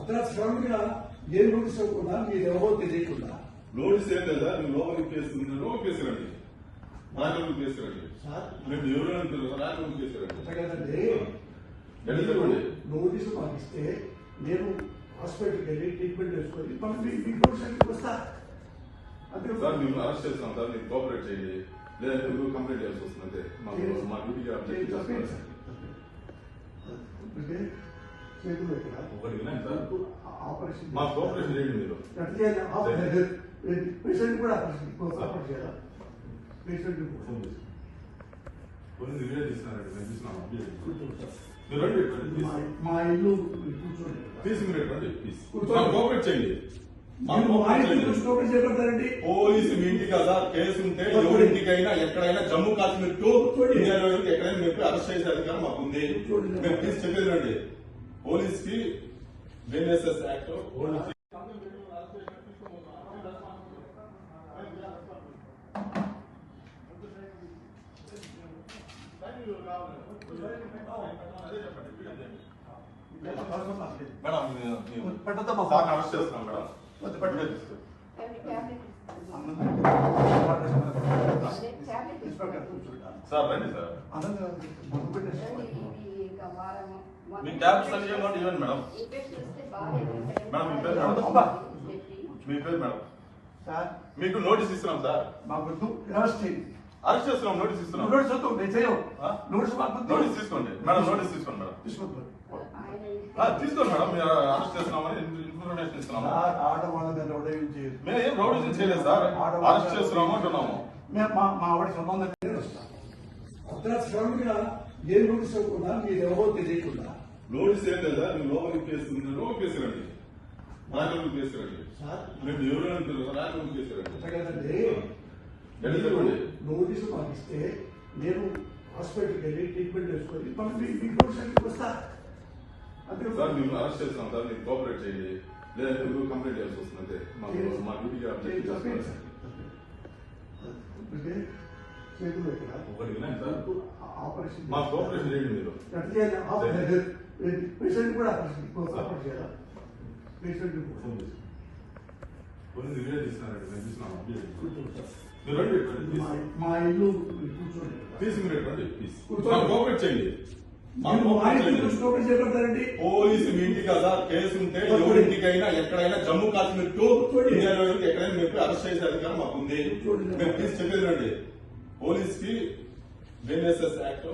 అర్ధరాత్రి సడన్ గా ఏ నోటీస్ ఇవ్వకుండా మీరు ఎవరో తెలియకుండా నోటీస్ ఏం లేదా నువ్వు లోపలికి కేసుకున్నాను కేసురండి రాజు కేసురండి సార్ మేము ఎవరైనా రాజు కేసురండి అంతే కదండి చెప్పండి. నోటీసు మాకు ఇస్తే నేను హాస్పిటల్కి వెళ్ళి ట్రీట్మెంట్ చేసుకొని మనం మీ నోటీస్ వస్తా అంతే సార్ మేము అరెస్ట్ చేస్తాం సార్ మీరు కోఆపరేట్ చేయండి లేదంటే నువ్వు కంప్లైంట్ చేయాల్సి వస్తుంది మాకు మా డ్యూటీకి అప్డేట్ చేస్తాం అంటే చేతులు ఇక్కడ ఒకటి వినండి సార్ ఆపరేషన్ మా కోఆపరేషన్ చేయండి మీరు ఎట్లా చేయాలి పేషెంట్ కూడా ఆపరేషన్ చేయాలా పేషెంట్ కొన్ని రిలేట్ చేస్తున్నారండి మేము చూసినాం కూర్చోండి సార్. మీరు రండి ప్లీజ్. మా ఇల్లు కూర్చోండి ప్లీజ్ మీరు రండి ప్లీజ్ కూర్చోండి. మాకు కోఆపరేట్ చేయండి మాకు మీరు మా కోఆపరేట్ ఇంటి చేయండి. గురించి నోటీస్ చేయబడతారండి పోలీసు మీ ఇంటి కదా కేసు ఉంటే ఎవరింటికైనా ఎక్కడైనా జమ్మూ కాశ్మీర్ టు ఇండియాలో ఎక్కడైనా మీరు అరెస్ట్ చేసే అధికారం మాకు ఉంది మేము ప్లీజ్ చెప్పేది రండి పోలీస్ కి బిఎన్ఎస్ఎస్ యాక్ట్ మేడం పెట్టద్దమ్మా. సార్ అరెస్ట్ చేస్తున్నాం మేడం వద్దు, పెట్టు. వీడియో తీసుకో. ఇన్స్పెక్టర్ కూర్చోండి. సార్ రండి సార్ అనంతరం ముందు పెట్టేసి మీ ట్యాబ్స్ అన్ని ఇవ్వండి ఇవ్వండి మేడం మేడం మీ పేరు మేడం అబ్బా. మీ పేరు మేడం సార్ మీకు నోటీస్ ఇస్తున్నాం సార్ మాకు వద్దు అరెస్ట్ చేయండి అరెస్ట్ చేస్తున్నాం నోటీస్ ఇస్తున్నాం నోటీస్ వద్దు నేను చేయను నోటీస్ మాకు వద్దు నోటీస్ తీసుకోండి మేడం నోటీస్ తీసుకోండి మేడం తీసుకోవద్దు తీసుకోండి మేడం మీరు అరెస్ట్ చేస్తున్నామని ఇన్ఫర్మేషన్ ఇస్తున్నాము సార్ ఆడవాళ్ళని ఉదయం చేయదు మేము ఏం రౌడీజం చేయలేదు సార్ అరెస్ట్ చేస్తున్నాము అంటున్నాము మేము మా ఆవిడ సంబంధం అర్ధరాత్రి సడన్ గా ఏ నోటీస్ ఇవ్వకుండా మీరు ఎవరో తెలియకుండా నోటీస్ ఏం లేదా నువ్వు లోపలికి కేసుకున్నాను కేసురండి రాజు కేసురండి సార్ మేము ఎవరైనా రాజు కేసురండి అంతే కదండి చెప్పండి. నోటీసు మాకు ఇస్తే నేను హాస్పిటల్కి వెళ్ళి ట్రీట్మెంట్ చేసుకొని మనం మీ నోటీస్ వస్తా అంతే సార్ మేము అరెస్ట్ చేస్తాం సార్ మీరు కోఆపరేట్ చేయండి లేదంటే నువ్వు కంప్లైంట్ చేయాల్సి వస్తుంది మాకు మా డ్యూటీకి అప్డేట్ చేస్తాం అంటే చేతులు ఇక్కడ ఒకటి వినండి సార్ ఆపరేషన్ మా కోఆపరేషన్ చేయండి మీరు ఎట్లా చేయాలి పేషెంట్ కూడా ఆపరేషన్ చేయాలా పేషెంట్ కొన్ని రిలేట్ చేస్తున్నారండి మేము చూసినాం కూర్చోండి సార్. మీరు రండి ప్లీజ్ మా ఇల్లు కూర్చోండి ప్లీజ్ మీరు రండి ప్లీజ్ కూర్చోండి. మాకు కోఆపరేట్ చేయండి మాకు మీరు మా కోఆపరేట్ ఇంటి చేయండి గురించి నోటీస్ చేయబడతారండి పోలీసు మీ ఇంటి కదా కేసు ఉంటే ఎవరింటికైనా ఎక్కడైనా జమ్మూ కాశ్మీర్ టు ఇండియాలో ఎక్కడైనా మీరు అరెస్ట్ చేసే అధికారం మాకు ఉంది మేము ప్లీజ్ చెప్పేది రండి పోలీస్ కి బిఎన్ఎస్ఎస్ యాక్ట్